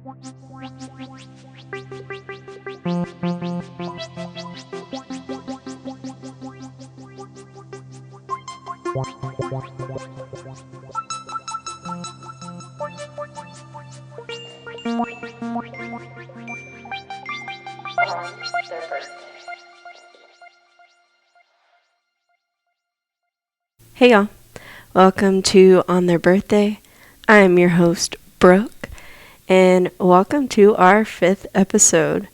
Hey y'all, welcome to On Their Birthday. I am your host, Brooke, and welcome to our 5th episode.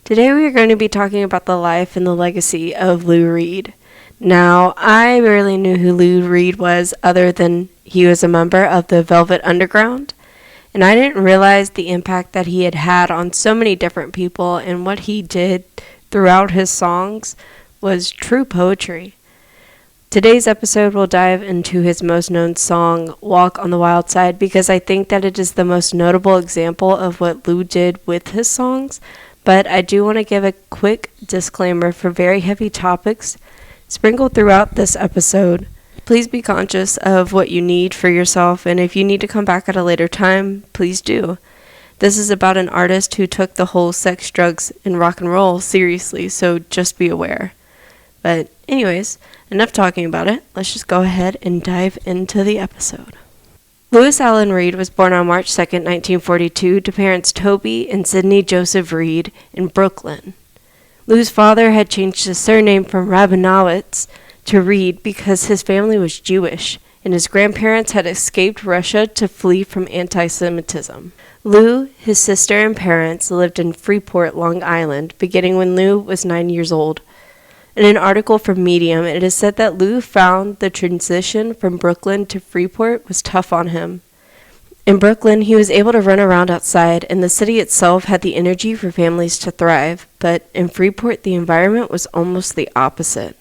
Today we are going to be talking about the life and the legacy of Lou Reed. Now, I barely knew who Lou Reed was other than he was a member of the Velvet Underground, and I didn't realize the impact that he had had on so many different people, and what he did throughout his songs was true poetry. Today's episode will dive into his most known song, Walk on the Wild Side, because I think that it is the most notable example of what Lou did with his songs, but I do want to give a quick disclaimer for very heavy topics sprinkled throughout this episode. Please be conscious of what you need for yourself, and if you need to come back at a later time, please do. This is about an artist who took the whole sex, drugs, and rock and roll seriously, so just be aware. But anyways, enough talking about it. Let's just go ahead and dive into the episode. Louis Allen Reed was born on March 2, 1942, to parents Toby and Sidney Joseph Reed in Brooklyn. Lou's father had changed his surname from Rabinowitz to Reed because his family was Jewish, and his grandparents had escaped Russia to flee from anti-Semitism. Lou, his sister, and parents lived in Freeport, Long Island, beginning when Lou was 9 years old. In an article from Medium, it is said that Lou found the transition from Brooklyn to Freeport was tough on him. In Brooklyn, he was able to run around outside, and the city itself had the energy for families to thrive, but in Freeport, the environment was almost the opposite.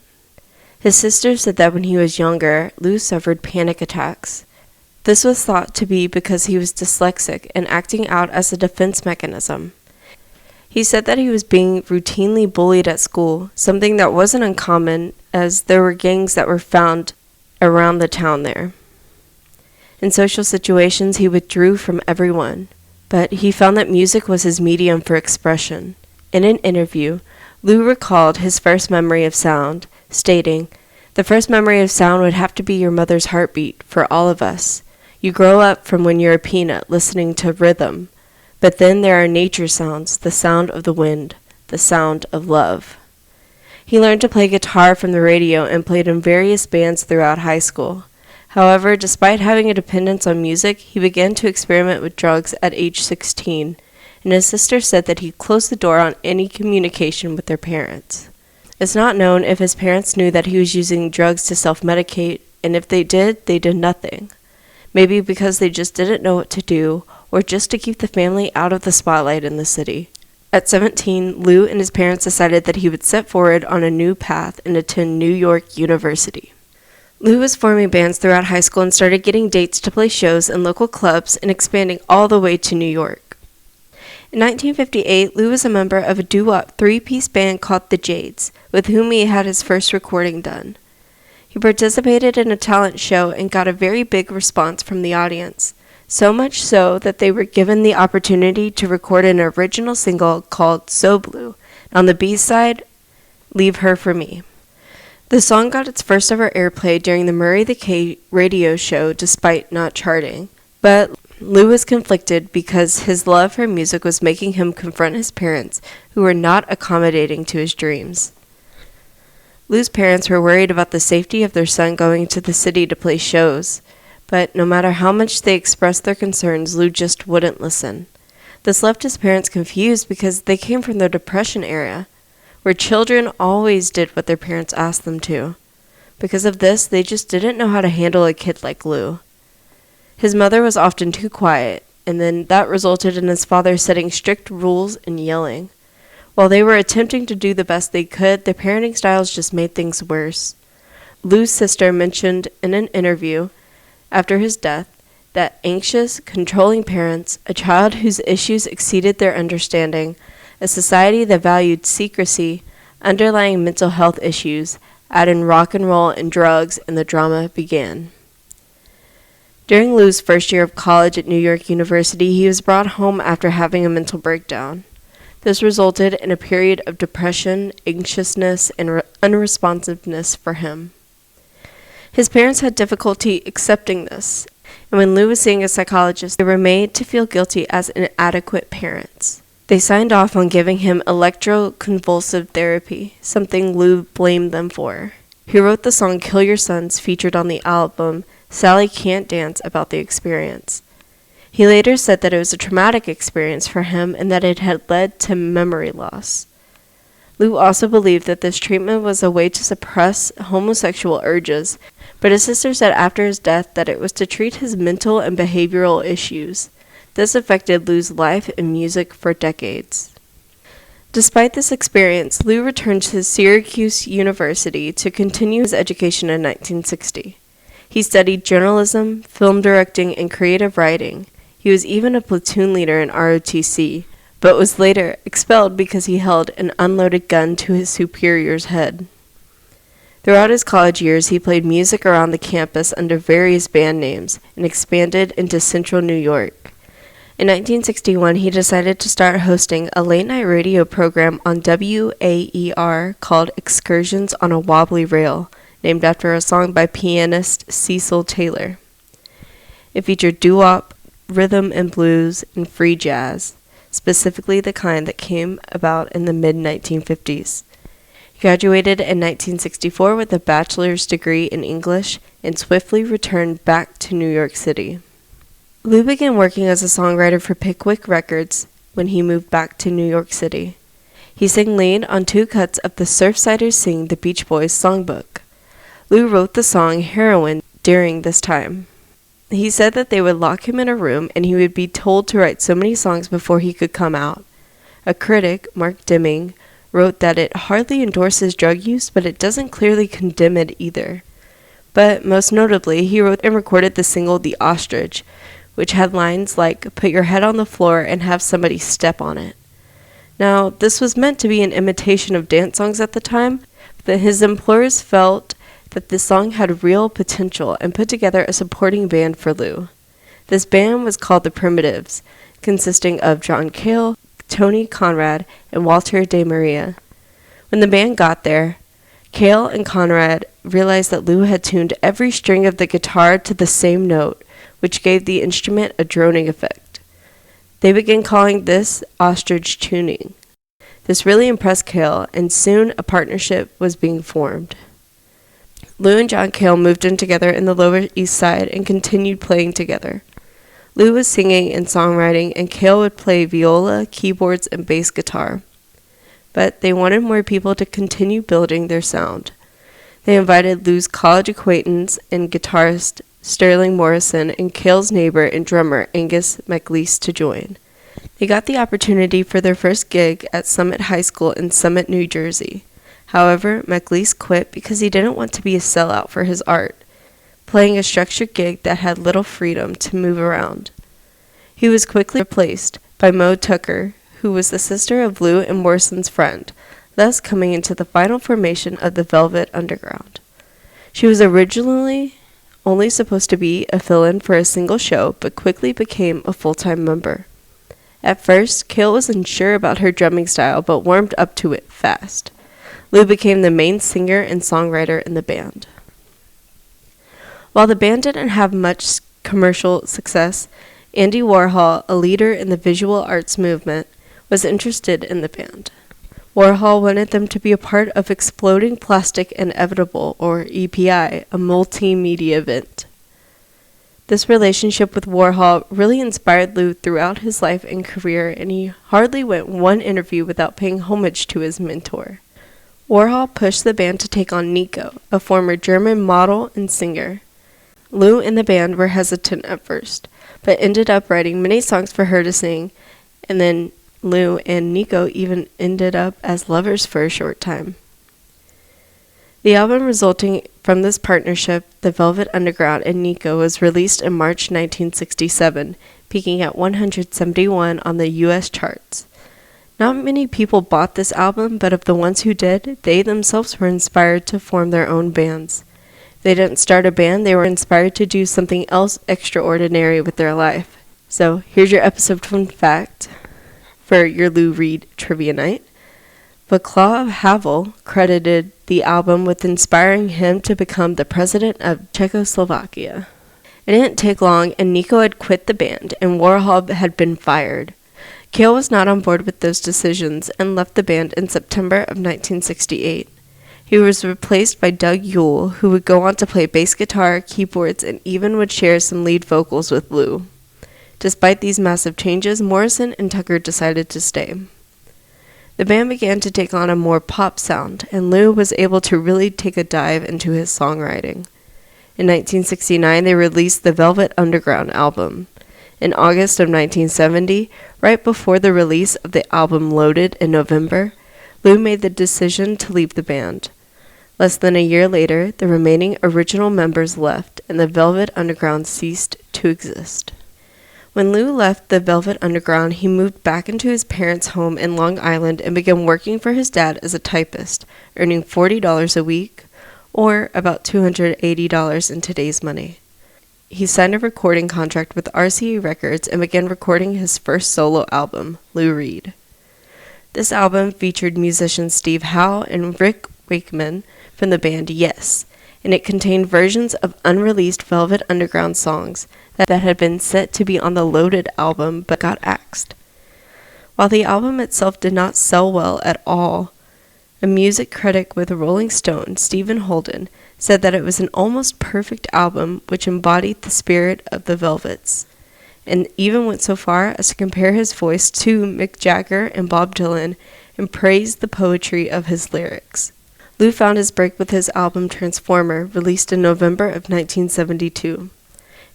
His sister said that when he was younger, Lou suffered panic attacks. This was thought to be because he was dyslexic and acting out as a defense mechanism. He said that he was being routinely bullied at school, something that wasn't uncommon as there were gangs that were found around the town there. In social situations, he withdrew from everyone, but he found that music was his medium for expression. In an interview, Lou recalled his first memory of sound, stating, "The first memory of sound would have to be your mother's heartbeat for all of us. You grow up from when you're a peanut listening to rhythm. But then there are nature sounds, the sound of the wind, the sound of love." He learned to play guitar from the radio and played in various bands throughout high school. However, despite having a dependence on music, he began to experiment with drugs at age 16, and his sister said that he closed the door on any communication with their parents. It's not known if his parents knew that he was using drugs to self-medicate, and if they did nothing. Maybe because they just didn't know what to do, or just to keep the family out of the spotlight in the city. At 17, Lou and his parents decided that he would set forward on a new path and attend New York University. Lou was forming bands throughout high school and started getting dates to play shows in local clubs and expanding all the way to New York. In 1958, Lou was a member of a doo-wop three-piece band called The Jades, with whom he had his first recording done. He participated in a talent show and got a very big response from the audience. So much so that they were given the opportunity to record an original single called So Blue. On the B-side, Leave Her For Me. The song got its first ever airplay during the Murray the K radio show despite not charting. But Lou was conflicted because his love for music was making him confront his parents, who were not accommodating to his dreams. Lou's parents were worried about the safety of their son going to the city to play shows. But no matter how much they expressed their concerns, Lou just wouldn't listen. This left his parents confused because they came from the Depression era, where children always did what their parents asked them to. Because of this, they just didn't know how to handle a kid like Lou. His mother was often too quiet, and then that resulted in his father setting strict rules and yelling. While they were attempting to do the best they could, their parenting styles just made things worse. Lou's sister mentioned in an interview after his death that anxious, controlling parents, a child whose issues exceeded their understanding, a society that valued secrecy, underlying mental health issues, add in rock and roll and drugs, and the drama began. During Lou's first year of college at New York University, he was brought home after having a mental breakdown. This resulted in a period of depression, anxiousness, and unresponsiveness for him. His parents had difficulty accepting this, and when Lou was seeing a psychologist, they were made to feel guilty as inadequate parents. They signed off on giving him electroconvulsive therapy, something Lou blamed them for. He wrote the song Kill Your Sons, featured on the album Sally Can't Dance, about the experience. He later said that it was a traumatic experience for him and that it had led to memory loss. Lou also believed that this treatment was a way to suppress homosexual urges, but his sister said after his death that it was to treat his mental and behavioral issues. This affected Lou's life and music for decades. Despite this experience, Lou returned to Syracuse University to continue his education in 1960. He studied journalism, film directing, and creative writing. He was even a platoon leader in ROTC, but was later expelled because he held an unloaded gun to his superior's head. Throughout his college years, he played music around the campus under various band names and expanded into Central New York. In 1961, he decided to start hosting a late-night radio program on WAER called Excursions on a Wobbly Rail, named after a song by pianist Cecil Taylor. It featured doo-wop, rhythm and blues, and free jazz, specifically the kind that came about in the mid-1950s. He graduated in 1964 with a bachelor's degree in English and swiftly returned back to New York City. Lou began working as a songwriter for Pickwick Records when he moved back to New York City. He sang lead on 2 cuts of the Surfsiders Sing the Beach Boys songbook. Lou wrote the song Heroin during this time. He said that they would lock him in a room and he would be told to write so many songs before he could come out. A critic, Mark Deming, wrote that it hardly endorses drug use, but it doesn't clearly condemn it either. But most notably, he wrote and recorded the single The Ostrich, which had lines like, "Put your head on the floor and have somebody step on it." Now, this was meant to be an imitation of dance songs at the time, but his employers felt that this song had real potential and put together a supporting band for Lou. This band was called the Primitives, consisting of John Cale, Tony Conrad, and Walter De Maria. When the band got there, Cale and Conrad realized that Lou had tuned every string of the guitar to the same note, which gave the instrument a droning effect. They began calling this ostrich tuning. This really impressed Cale, and soon a partnership was being formed. Lou and John Cale moved in together in the Lower East Side and continued playing together. Lou was singing and songwriting, and Cale would play viola, keyboards, and bass guitar. But they wanted more people to continue building their sound. They invited Lou's college acquaintance and guitarist Sterling Morrison and Cale's neighbor and drummer Angus MacLeese to join. They got the opportunity for their first gig at Summit High School in Summit, New Jersey. However, MacLeese quit because he didn't want to be a sellout for his art, playing a structured gig that had little freedom to move around. He was quickly replaced by Mo Tucker, who was the sister of Lou and Morrison's friend, thus coming into the final formation of the Velvet Underground. She was originally only supposed to be a fill-in for a single show, but quickly became a full-time member. At first, Cale was unsure about her drumming style, but warmed up to it fast. Lou became the main singer and songwriter in the band. While the band didn't have much commercial success, Andy Warhol, a leader in the visual arts movement, was interested in the band. Warhol wanted them to be a part of Exploding Plastic Inevitable, or EPI, a multimedia event. This relationship with Warhol really inspired Lou throughout his life and career, and he hardly went one interview without paying homage to his mentor. Warhol pushed the band to take on Nico, a former German model and singer. Lou and the band were hesitant at first, but ended up writing many songs for her to sing, and then Lou and Nico even ended up as lovers for a short time. The album resulting from this partnership, The Velvet Underground and Nico, was released in March 1967, peaking at 171 on the U.S. charts. Not many people bought this album, but of the ones who did, they themselves were inspired to form their own bands. They didn't start a band, they were inspired to do something else extraordinary with their life. So here's your episode fun fact for your Lou Reed trivia night. Václav Havel credited the album with inspiring him to become the president of Czechoslovakia. It didn't take long, and Nico had quit the band, and Warhol had been fired. Cale was not on board with those decisions and left the band in September of 1968. He was replaced by Doug Yule, who would go on to play bass guitar, keyboards, and even would share some lead vocals with Lou. Despite these massive changes, Morrison and Tucker decided to stay. The band began to take on a more pop sound, and Lou was able to really take a dive into his songwriting. In 1969, they released the Velvet Underground album. In August of 1970, right before the release of the album Loaded in November, Lou made the decision to leave the band. Less than a year later, the remaining original members left, and the Velvet Underground ceased to exist. When Lou left the Velvet Underground, he moved back into his parents' home in Long Island and began working for his dad as a typist, earning $40 a week, or about $280 in today's money. He signed a recording contract with RCA Records and began recording his first solo album, Lou Reed. This album featured musicians Steve Howe and Rick Wakeman from the band Yes, and it contained versions of unreleased Velvet Underground songs that had been set to be on the Loaded album but got axed. While the album itself did not sell well at all, a music critic with Rolling Stone, Stephen Holden, said that it was an almost perfect album which embodied the spirit of the Velvets, and even went so far as to compare his voice to Mick Jagger and Bob Dylan and praised the poetry of his lyrics. Lou found his break with his album Transformer, released in November of 1972.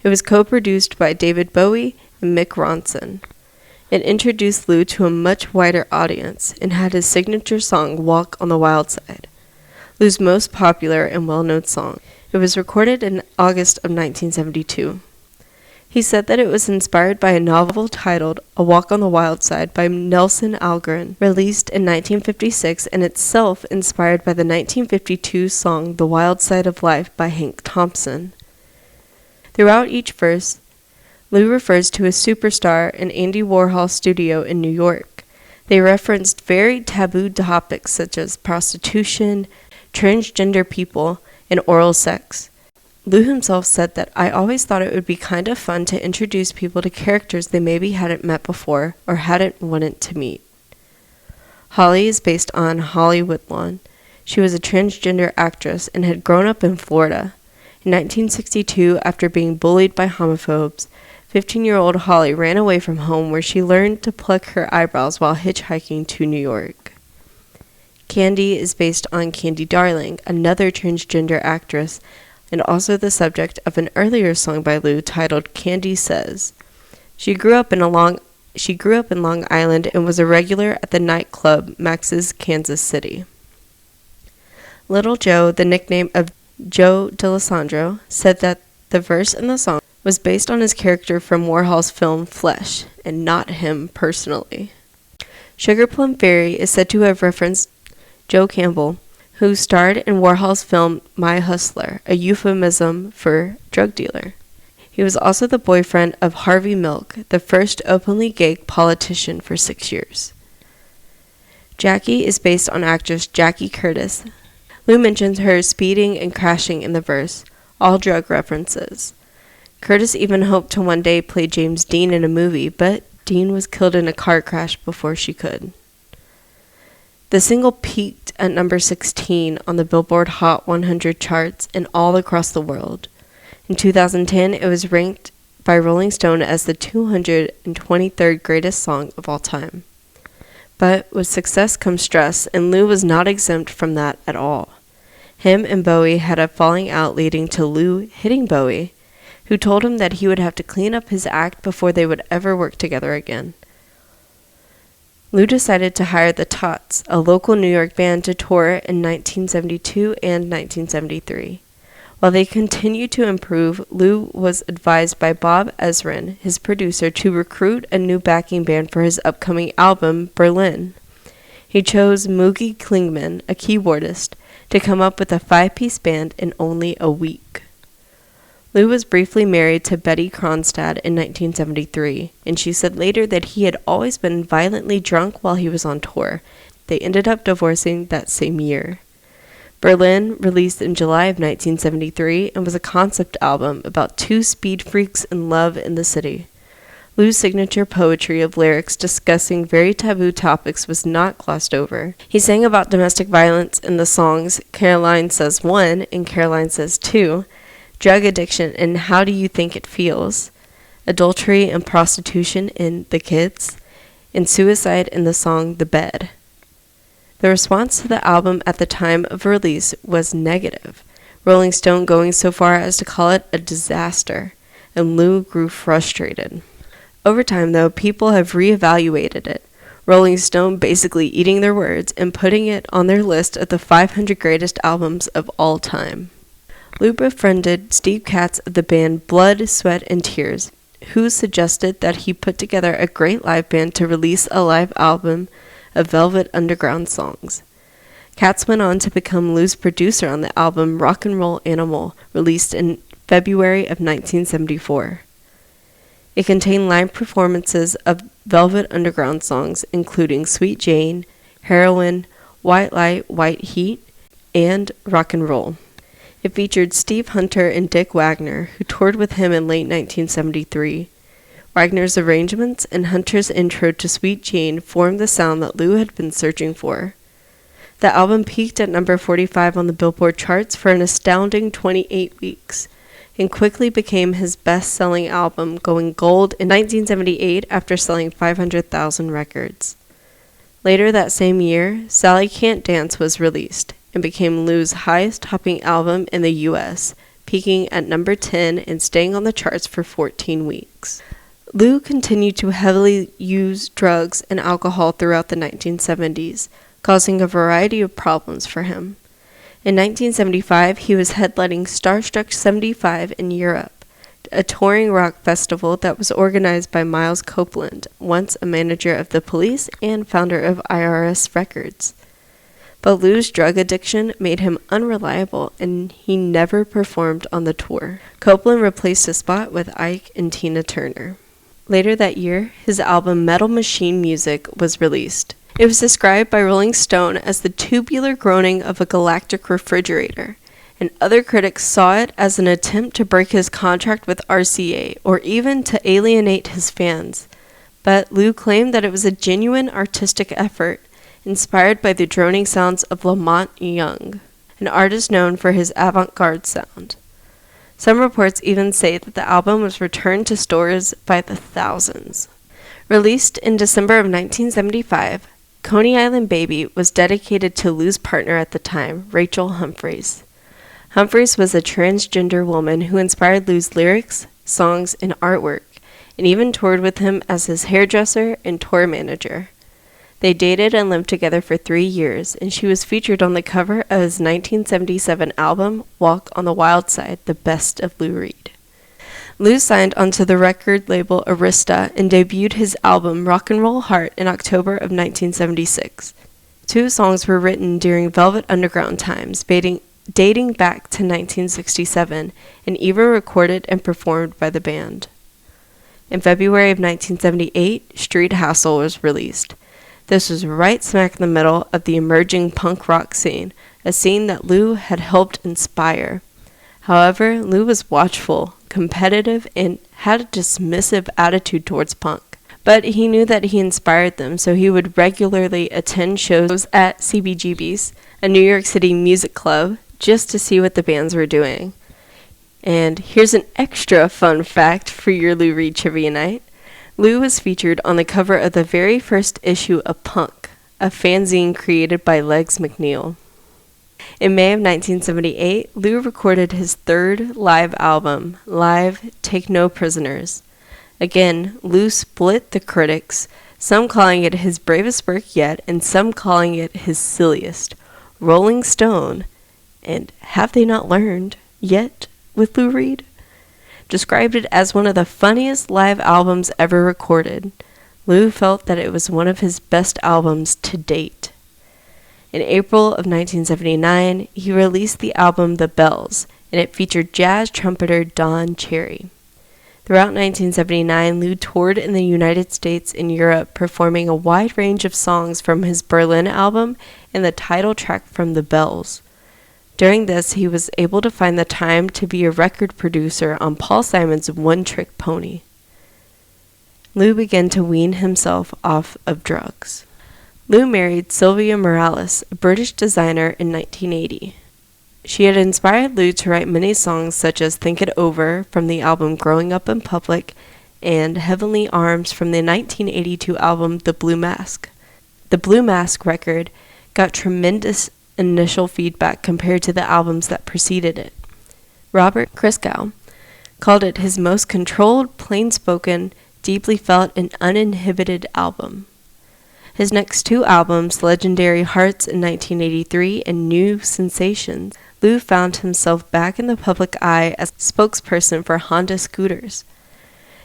It was co-produced by David Bowie and Mick Ronson. It introduced Lou to a much wider audience and had his signature song Walk on the Wild Side, Lou's most popular and well-known song. It was recorded in August of 1972. He said that it was inspired by a novel titled A Walk on the Wild Side by Nelson Algren, released in 1956, and itself inspired by the 1952 song The Wild Side of Life by Hank Thompson. Throughout each verse, Lou refers to a superstar in Andy Warhol's studio in New York. They referenced very taboo topics such as prostitution, transgender people, and oral sex. Lou himself said that I always thought it would be kind of fun to introduce people to characters they maybe hadn't met before or hadn't wanted to meet. Holly is based on Holly Whitlaw. She was a transgender actress and had grown up in Florida. In 1962, after being bullied by homophobes, 15-year-old Holly ran away from home where she learned to pluck her eyebrows while hitchhiking to New York. Candy is based on Candy Darling, another transgender actress, and also the subject of an earlier song by Lou titled Candy Says. She grew up in Long Island and was a regular at the nightclub Max's Kansas City. Little Joe, the nickname of Joe D'Alessandro, said that the verse in the song was based on his character from Warhol's film Flesh, and not him personally. Sugar Plum Fairy is said to have referenced Joe Campbell, who starred in Warhol's film My Hustler, a euphemism for drug dealer. He was also the boyfriend of Harvey Milk, the first openly gay politician for 6 years. Jackie is based on actress Jackie Curtis. Lou mentions her speeding and crashing in the verse, all drug references. Curtis even hoped to one day play James Dean in a movie, but Dean was killed in a car crash before she could. The single peaked at number 16 on the Billboard Hot 100 charts and all across the world. In 2010, it was ranked by Rolling Stone as the 223rd greatest song of all time. But with success comes stress, and Lou was not exempt from that at all. Him and Bowie had a falling out leading to Lou hitting Bowie, who told him that he would have to clean up his act before they would ever work together again. Lou decided to hire the Tots, a local New York band, to tour in 1972 and 1973. While they continued to improve, Lou was advised by Bob Ezrin, his producer, to recruit a new backing band for his upcoming album, Berlin. He chose Moogie Klingman, a keyboardist, to come up with a 5-piece band in only a week. Lou was briefly married to Betty Kronstadt in 1973, and she said later that he had always been violently drunk while he was on tour. They ended up divorcing that same year. Berlin, released in July of 1973, and was a concept album about two speed freaks in love in the city. Lou's signature poetry of lyrics discussing very taboo topics was not glossed over. He sang about domestic violence in the songs Caroline Says 1 and Caroline Says 2, drug addiction and How Do You Think It Feels, adultery and prostitution in The Kids, and suicide in the song The Bed. The response to the album at the time of release was negative, Rolling Stone going so far as to call it a disaster, and Lou grew frustrated. Over time, though, people have reevaluated it, Rolling Stone basically eating their words and putting it on their list of the 500 greatest albums of all time. Lou befriended Steve Katz of the band Blood, Sweat, and Tears, who suggested that he put together a great live band to release a live album of Velvet Underground songs. Katz went on to become Lou's producer on the album Rock and Roll Animal, released in February of 1974. It contained live performances of Velvet Underground songs, including Sweet Jane, Heroin, White Light, White Heat, and Rock and Roll. It featured Steve Hunter and Dick Wagner, who toured with him in late 1973. Wagner's arrangements and Hunter's intro to Sweet Jane formed the sound that Lou had been searching for. The album peaked at number 45 on the Billboard charts for an astounding 28 weeks, and quickly became his best-selling album, going gold in 1978 after selling 500,000 records. Later that same year, Sally Can't Dance was released, and became Lou's highest-topping album in the U.S., peaking at number 10 and staying on the charts for 14 weeks. Lou continued to heavily use drugs and alcohol throughout the 1970s, causing a variety of problems for him. In 1975, he was headlining Starstruck 75 in Europe, a touring rock festival that was organized by Miles Copeland, once a manager of the Police and founder of IRS Records. But Lou's drug addiction made him unreliable, and he never performed on the tour. Copeland replaced his spot with Ike and Tina Turner. Later that year, his album Metal Machine Music was released. It was described by Rolling Stone as the tubular groaning of a galactic refrigerator, and other critics saw it as an attempt to break his contract with RCA or even to alienate his fans. But Lou claimed that it was a genuine artistic effort, inspired by the droning sounds of Lamont Young, an artist known for his avant-garde sound. Some reports even say that the album was returned to stores by the thousands. Released in December of 1975, Coney Island Baby was dedicated to Lou's partner at the time, Rachel Humphreys. Humphreys was a transgender woman who inspired Lou's lyrics, songs, and artwork, and even toured with him as his hairdresser and tour manager. They dated and lived together for 3 years, and she was featured on the cover of his 1977 album, Walk on the Wild Side, The Best of Lou Reed. Lou signed onto the record label Arista and debuted his album Rock and Roll Heart in October of 1976. 2 songs were written during Velvet Underground times, dating back to 1967, and even recorded and performed by the band. In February of 1978, Street Hassle was released. This was right smack in the middle of the emerging punk rock scene, a scene that Lou had helped inspire. However, Lou was watchful, competitive, and had a dismissive attitude towards punk. But he knew that he inspired them, so he would regularly attend shows at CBGB's, a New York City music club, just to see what the bands were doing. And here's an extra fun fact for your Lou Reed Trivia Night. Lou was featured on the cover of the very first issue of Punk, a fanzine created by Legs McNeil. In May of 1978, Lou recorded his 3rd live album, Live, Take No Prisoners. Again, Lou split the critics, some calling it his bravest work yet, and some calling it his silliest. Rolling Stone, and have they not learned yet with Lou Reed? Described it as one of the funniest live albums ever recorded. Lou felt that it was one of his best albums to date. In April of 1979, he released the album The Bells, and it featured jazz trumpeter Don Cherry. Throughout 1979, Lou toured in the United States and Europe, performing a wide range of songs from his Berlin album and the title track from The Bells. During this, he was able to find the time to be a record producer on Paul Simon's One Trick Pony. Lou began to wean himself off of drugs. Lou married Sylvia Morales, a British designer, in 1980. She had inspired Lou to write many songs such as Think It Over from the album Growing Up in Public and Heavenly Arms from the 1982 album The Blue Mask. The Blue Mask record got tremendous initial feedback compared to the albums that preceded it. Robert Christgau called it his most controlled, plain-spoken, deeply felt, and uninhibited album. His next two albums, Legendary Hearts in 1983 and New Sensations, Lou found himself back in the public eye as spokesperson for Honda scooters.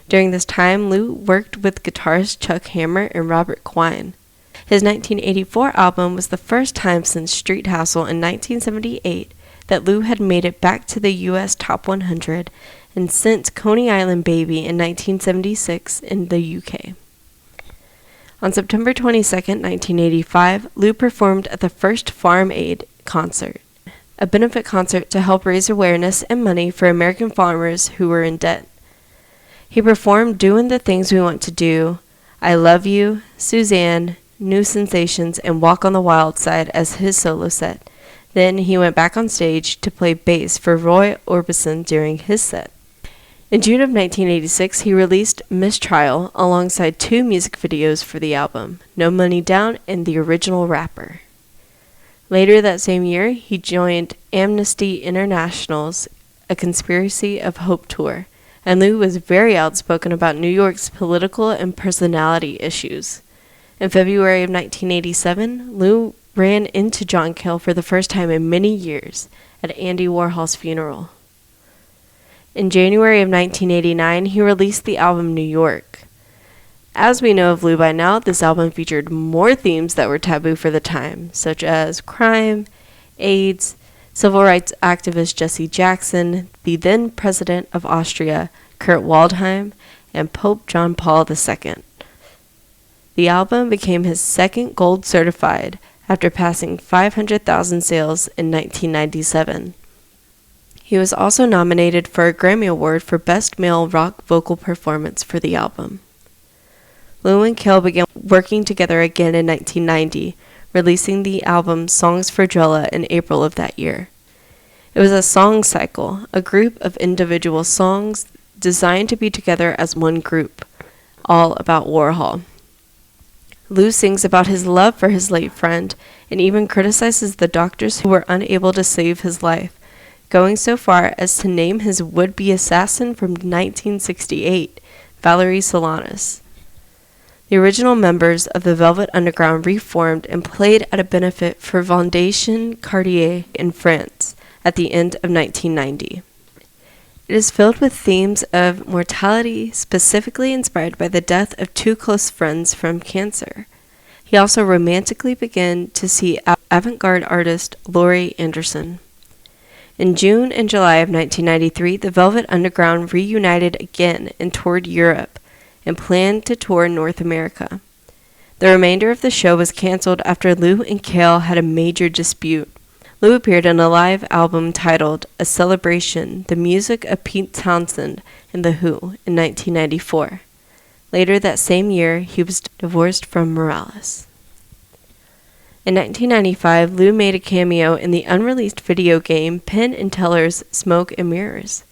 During this time, Lou worked with guitarist Chuck Hammer and Robert Quine. His 1984 album was the first time since Street Hassle in 1978 that Lou had made it back to the U.S. Top 100, and since Coney Island Baby in 1976 in the UK. On September 22, 1985, Lou performed at the first Farm Aid concert, a benefit concert to help raise awareness and money for American farmers who were in debt. He performed Doing the Things We Want to Do, I Love You, Suzanne, New Sensations, and Walk on the Wild Side as his solo set. Then he went back on stage to play bass for Roy Orbison during his set. In June of 1986, he released Mistrial alongside two music videos for the album, No Money Down and The Original Rapper. Later that same year, he joined Amnesty International's A Conspiracy of Hope tour, and Lou was very outspoken about New York's political and personality issues. In February of 1987, Lou ran into John Cale for the first time in many years at Andy Warhol's funeral. In January of 1989, he released the album New York. As we know of Lou by now, this album featured more themes that were taboo for the time, such as crime, AIDS, civil rights activist Jesse Jackson, the then president of Austria, Kurt Waldheim, and Pope John Paul II. The album became his second gold certified after passing 500,000 sales in 1997. He was also nominated for a Grammy Award for Best Male Rock Vocal Performance for the album. Lou and Cale began working together again in 1990, releasing the album Songs for Drella in April of that year. It was a song cycle, a group of individual songs designed to be together as one group, all about Warhol. Lou sings about his love for his late friend and even criticizes the doctors who were unable to save his life, going so far as to name his would-be assassin from 1968, Valerie Solanas. The original members of the Velvet Underground reformed and played at a benefit for Fondation Cartier in France at the end of 1990. It is filled with themes of mortality, specifically inspired by the death of two close friends from cancer. He also romantically began to see avant-garde artist Laurie Anderson. In June and July of 1993, the Velvet Underground reunited again and toured Europe and planned to tour North America. The remainder of the show was canceled after Lou and Cale had a major dispute. Lou appeared in a live album titled A Celebration, the music of Pete Townsend and The Who in 1994. Later that same year, he was divorced from Morales. In 1995, Lou made a cameo in the unreleased video game Penn and Teller's Smoke and Mirrors.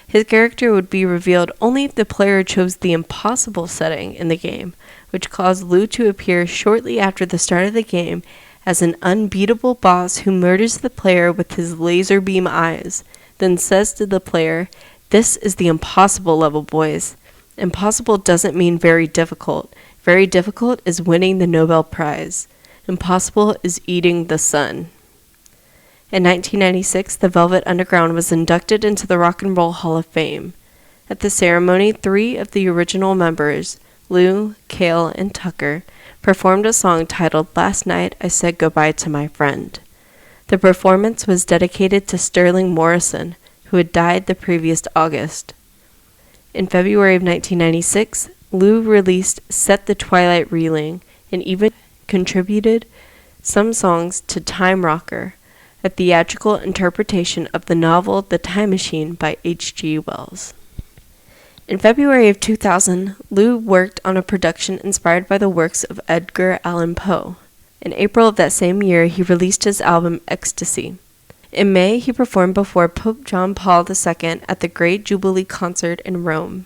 His character would be revealed only if the player chose the impossible setting in the game, which caused Lou to appear shortly after the start of the game as an unbeatable boss who murders the player with his laser beam eyes, then says to the player, "This is the impossible level, boys. Impossible doesn't mean very difficult. Very difficult is winning the Nobel Prize. Impossible is eating the sun." In 1996, the Velvet Underground was inducted into the Rock and Roll Hall of Fame. At the ceremony, 3 of the original members, Lou, Cale, and Tucker performed a song titled "Last Night I Said Goodbye to My Friend." The performance was dedicated to Sterling Morrison, who had died the previous August. In February of 1996, Lou released Set the Twilight Reeling and even contributed some songs to Time Rocker, a theatrical interpretation of the novel The Time Machine by H.G. Wells. In February of 2000, Lou worked on a production inspired by the works of Edgar Allan Poe. In April of that same year, he released his album Ecstasy. In May, he performed before Pope John Paul II at the Great Jubilee Concert in Rome.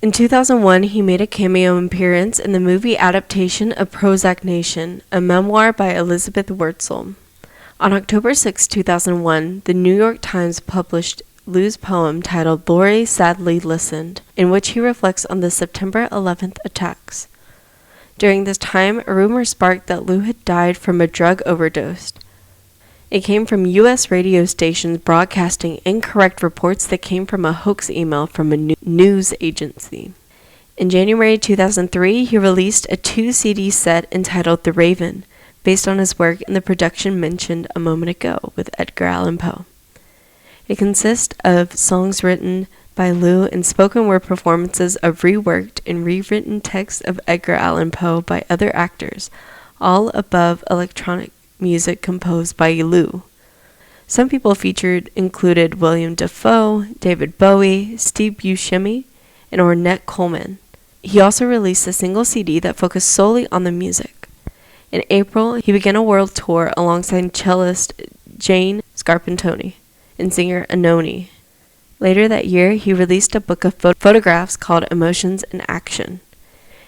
In 2001, he made a cameo appearance in the movie adaptation of Prozac Nation, a memoir by Elizabeth Wurtzel. On October 6, 2001, the New York Times published Lou's poem titled "Lori Sadly Listened," in which he reflects on the September 11th attacks. During this time, a rumor sparked that Lou had died from a drug overdose. It came from U.S. radio stations broadcasting incorrect reports that came from a hoax email from a news agency. In January 2003, he released a 2-CD set entitled The Raven, based on his work in the production mentioned a moment ago with Edgar Allan Poe. It consists of songs written by Lou and spoken word performances of reworked and rewritten texts of Edgar Allan Poe by other actors, all above electronic music composed by Lou. Some people featured included William Dafoe, David Bowie, Steve Buscemi, and Ornette Coleman. He also released a single CD that focused solely on the music. In April, he began a world tour alongside cellist Jane Scarpantoni and singer Anoni. Later that year, he released a book of photographs called Emotions in Action.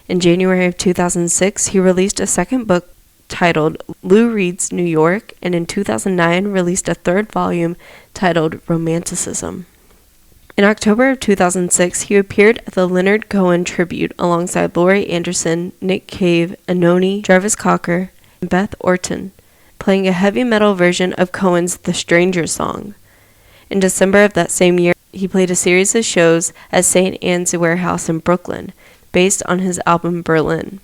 In January of 2006, he released a second book titled Lou Reads New York, and in 2009 released a third volume titled Romanticism. In October of 2006, he appeared at the Leonard Cohen tribute alongside Laurie Anderson, Nick Cave, Anoni, Jarvis Cocker, and Beth Orton, playing a heavy metal version of Cohen's The Stranger song. In December of that same year, he played a series of shows at St. Anne's Warehouse in Brooklyn, based on his album Berlin.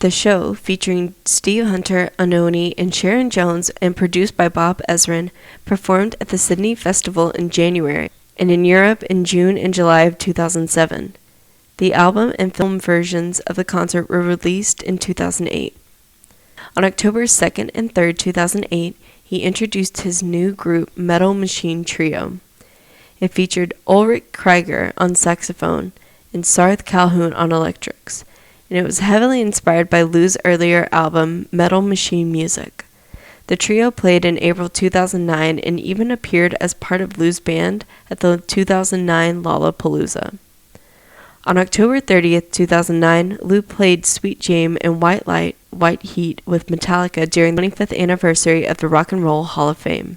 The show, featuring Steve Hunter, Anoni, and Sharon Jones, and produced by Bob Ezrin, performed at the Sydney Festival in January, and in Europe in June and July of 2007. The album and film versions of the concert were released in 2008. On October 2nd and 3rd, 2008, he introduced his new group Metal Machine Trio. It featured Ulrich Krieger on saxophone and Sarth Calhoun on electrics, and it was heavily inspired by Lou's earlier album Metal Machine Music. The trio played in April 2009 and even appeared as part of Lou's band at the 2009 Lollapalooza. On October 30th, 2009, Lou played Sweet Jane and White Light, White Heat with Metallica during the 25th anniversary of the Rock and Roll Hall of Fame.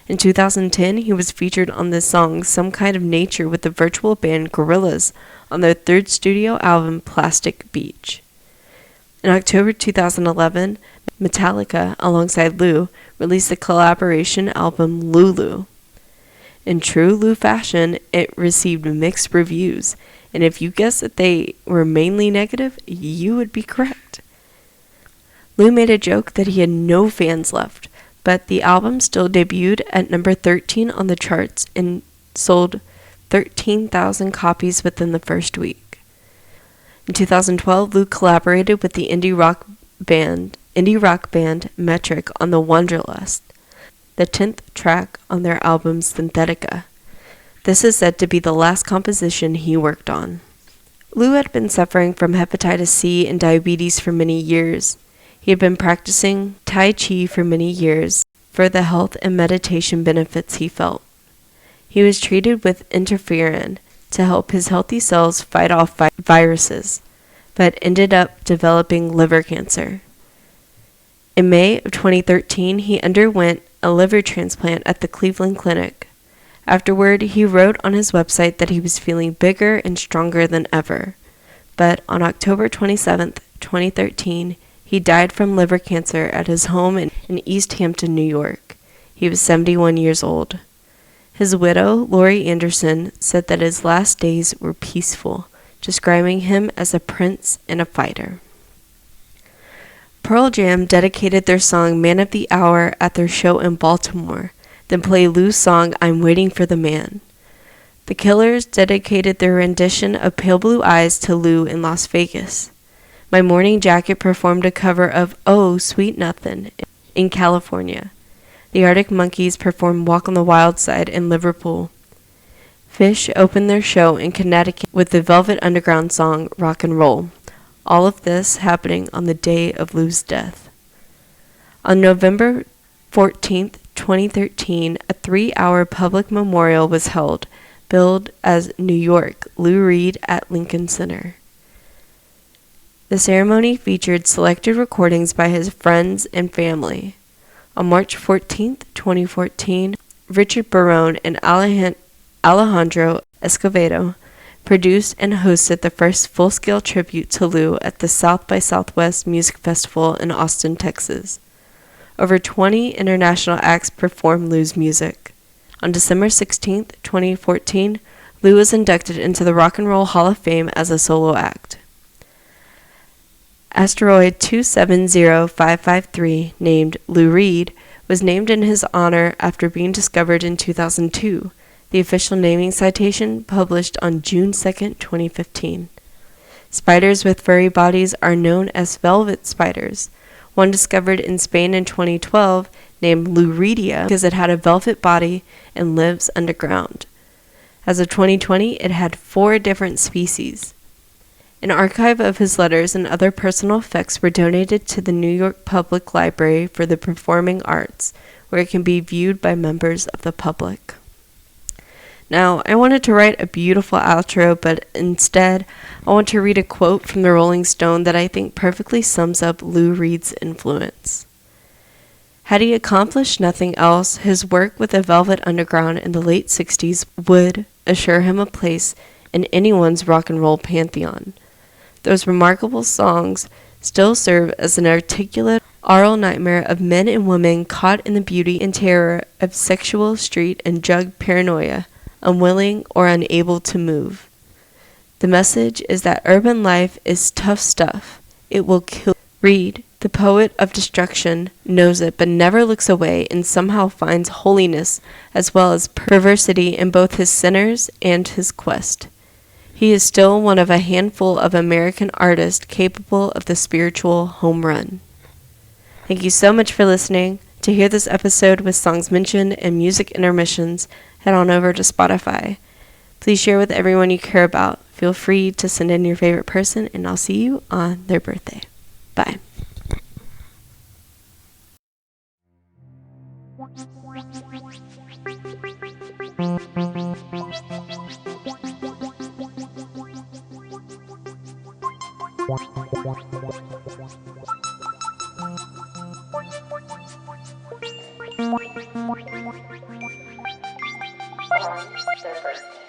In 2010, he was featured on the song Some Kind of Nature with the virtual band Gorillaz on their third studio album Plastic Beach. In October 2011, Metallica, alongside Lou, released the collaboration album Lulu. In true Lou fashion, it received mixed reviews, and if you guessed that they were mainly negative, you would be correct. Lou made a joke that he had no fans left, but the album still debuted at number 13 on the charts and sold 13,000 copies within the first week. In 2012, Lou collaborated with the indie rock band Metric on the Wanderlust, the 10th track on their album Synthetica. This is said to be the last composition he worked on. Lou had been suffering from hepatitis C and diabetes for many years. He had been practicing Tai Chi for many years for the health and meditation benefits he felt. He was treated with interferon to help his healthy cells fight off viruses, but ended up developing liver cancer. In May of 2013, he underwent a liver transplant at the Cleveland Clinic. Afterward, he wrote on his website that he was feeling bigger and stronger than ever. But on October 27, 2013, he died from liver cancer at his home in East Hampton, New York. He was 71 years old. His widow, Laurie Anderson, said that his last days were peaceful, describing him as a prince and a fighter. Pearl Jam dedicated their song Man of the Hour at their show in Baltimore, then played Lou's song I'm Waiting for the Man. The Killers dedicated their rendition of Pale Blue Eyes to Lou in Las Vegas. My Morning Jacket performed a cover of Oh, Sweet Nothin' in California. The Arctic Monkeys performed Walk on the Wild Side in Liverpool. Phish opened their show in Connecticut with the Velvet Underground song Rock and Roll. All of this happening on the day of Lou's death. On November 14, 2013, a 3-hour public memorial was held, billed as New York, Lou Reed at Lincoln Center. The ceremony featured selected recordings by his friends and family. On March 14, 2014, Richard Barone and Alejandro Escovedo produced and hosted the first full-scale tribute to Lou at the South by Southwest Music Festival in Austin, Texas. Over 20 international acts performed Lou's music. On December 16, 2014, Lou was inducted into the Rock and Roll Hall of Fame as a solo act. Asteroid 270553, named Lou Reed, was named in his honor after being discovered in 2002. The official naming citation published on June 2, 2015. Spiders with furry bodies are known as velvet spiders. One discovered in Spain in 2012, named Louredia because it had a velvet body and lives underground. As of 2020, it had 4 different species. An archive of his letters and other personal effects were donated to the New York Public Library for the Performing Arts, where it can be viewed by members of the public. Now, I wanted to write a beautiful outro, but instead, I want to read a quote from the Rolling Stone that I think perfectly sums up Lou Reed's influence. Had he accomplished nothing else, his work with the Velvet Underground in the late 60s would assure him a place in anyone's rock and roll pantheon. Those remarkable songs still serve as an articulate oral nightmare of men and women caught in the beauty and terror of sexual, street, and drug paranoia, unwilling or unable to move. The message is that urban life is tough stuff. It will kill. Reed, the poet of destruction, knows it but never looks away and somehow finds holiness as well as perversity in both his sinners and his quest. He is still one of a handful of American artists capable of the spiritual home run. Thank you so much for listening. To hear this episode with songs mentioned and music intermissions, head on over to Spotify. Please share with everyone you care about. Feel free to send in your favorite person, and I'll see you on their birthday. Bye. On their birthday.